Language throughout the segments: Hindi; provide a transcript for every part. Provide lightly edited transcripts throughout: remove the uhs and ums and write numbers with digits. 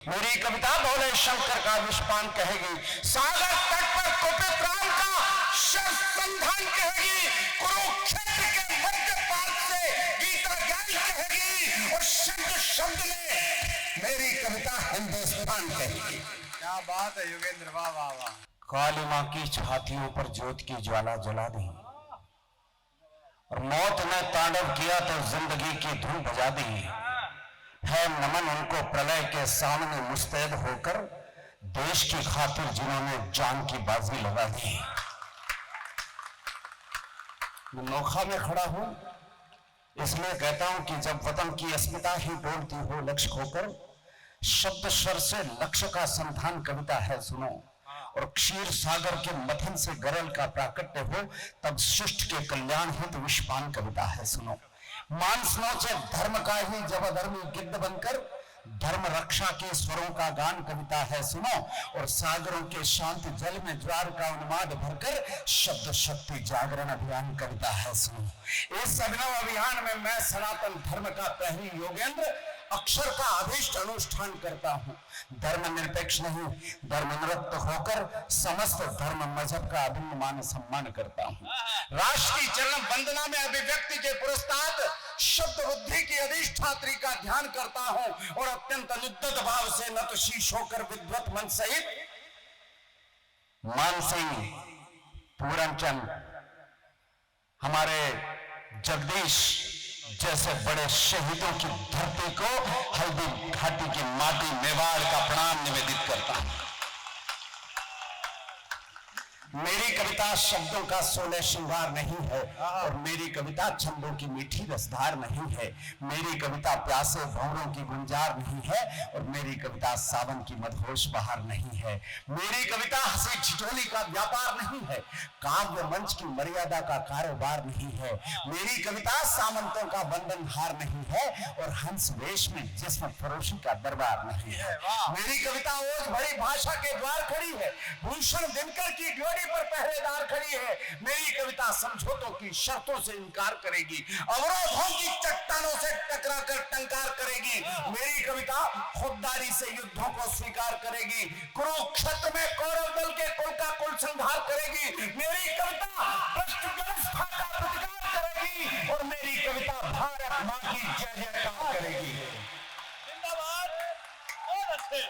मेरी कविता भोले शंकर का विषपान कहेगी, सागर तट पर कुपित राम का शव संधान कहेगी, कुरुक्षेत्र के मध्य पार्क से गीता ज्ञान कहेगी और शब्द शब्द में मेरी कविता हिंदुस्तान कहेगी। क्या बात है योगेंद्र, वाह वाह वाह। काली मां की छातियों पर ज्योत की ज्वाला जला दी और मौत ने तांडव किया तो जिंदगी की धूम बजा दी। है नमन उनको प्रलय के सामने मुस्तैद होकर देश की खातिर जिन्होंने जान की बाजी लगा दी। मैं नोखा में खड़ा हूं इसलिए कहता हूं कि जब वतन की अस्मिता ही डोलती हो लक्ष्य खोकर, शब्द स्वर से लक्ष्य का संधान कविता है सुनो। और क्षीर सागर के मथन से गरल का प्राकट्य हो तब शिष्ट के कल्याण हित विषपान कविता है सुनो। मांस नोचे धर्म का ही जब अधर्मी गिद्ध बनकर धर्म रक्षा के स्वरों का गान कविता है सुनो। और सागरों के शांत जल में ज्वार का उन्माद भरकर शब्द शक्ति जागरण अभियान कविता है सुनो। इस अभिनव अभियान में मैं सनातन धर्म का प्रहरी योगेंद्र अक्षर का अभीष्ट अनुष्ठान करता हूं। धर्म निरपेक्ष नहीं, धर्म निरक्त होकर समस्त धर्म मजहब का अभिन्न मान सम्मान करता हूं। राष्ट्र की चरण वंदना में अभिव्यक्ति के पुरस्ताद शब्द बुद्धि की अधिष्ठात्री का ध्यान करता हूं और अत्यंत अनुद्यत भाव से नतशीश होकर विद्वत मन सहित मान सिंह, पूरनचंद, हमारे जगदीश जैसे बड़े शहीदों की धरती को, हल्दी घाटी की माटी मेवाड़ का प्रणाम निवेदित करता हूं। मेरी कविता शब्दों का सोलह श्रृंगार नहीं है और मेरी कविता छंदों की मीठी रसधार नहीं है। मेरी कविता प्यासे भंवरों की गुंजार नहीं है और मेरी कविता सावन की मदहोश बहार नहीं है। मेरी कविता हंसी ठिठोली का व्यापार नहीं है, काव्य मंच की मर्यादा का कारोबार नहीं है। मेरी कविता सामंतों का बंधन हार नहीं है और हंस वेश में जिस्म फरोशी का दरबार नहीं है। मेरी कविता ओज भरी भाषा के द्वार खड़ी है, भूषण दिनकर की ड्योढ़ी पर पहरेदार खड़ी है। मेरी कविता समझौतों की शर्तों से इनकार करेगी, अवरोधों की चट्टानों से टकराकर टंकार करेगी। मेरी कविता खुददारी से युद्धों को स्वीकार करेगी, कुरुक्षेत्र में कौरव दल के कुल का कुल संहार करेगी। मेरी कविता भ्रष्ट व्यवस्था का प्रतिकार करेगी और मेरी कविता भारत मां की जय जयकार करेगी। जिंदाबाद, बहुत अच्छे।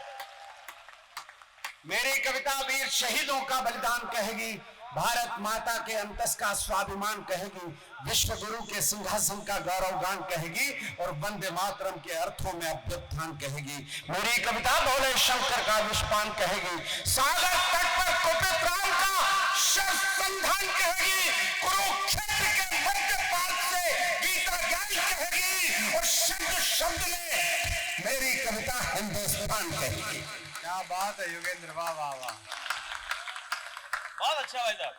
मेरी कविता वीर शहीदों का बलिदान कहेगी, भारत माता के अंतस का स्वाभिमान कहेगी, विश्व गुरु के सिंहासन का गौरव गान कहेगी और वंदे मातरम के अर्थों में अभ्युत्थान कहेगी। मेरी कविता भोले शंकर का विषपान कहेगी, सागर तट पर कुपित राम का शव संधान कहेगी, कुरुक्षेत्र के मध्य पार्क से गीता ज्ञान कहेगी और शब्द शब्द में मेरी कविता हिंदुस्तान कहेगी। क्या बात है योगेंद्र, वाह वाह वाह। बहुत अच्छा भाई साहब।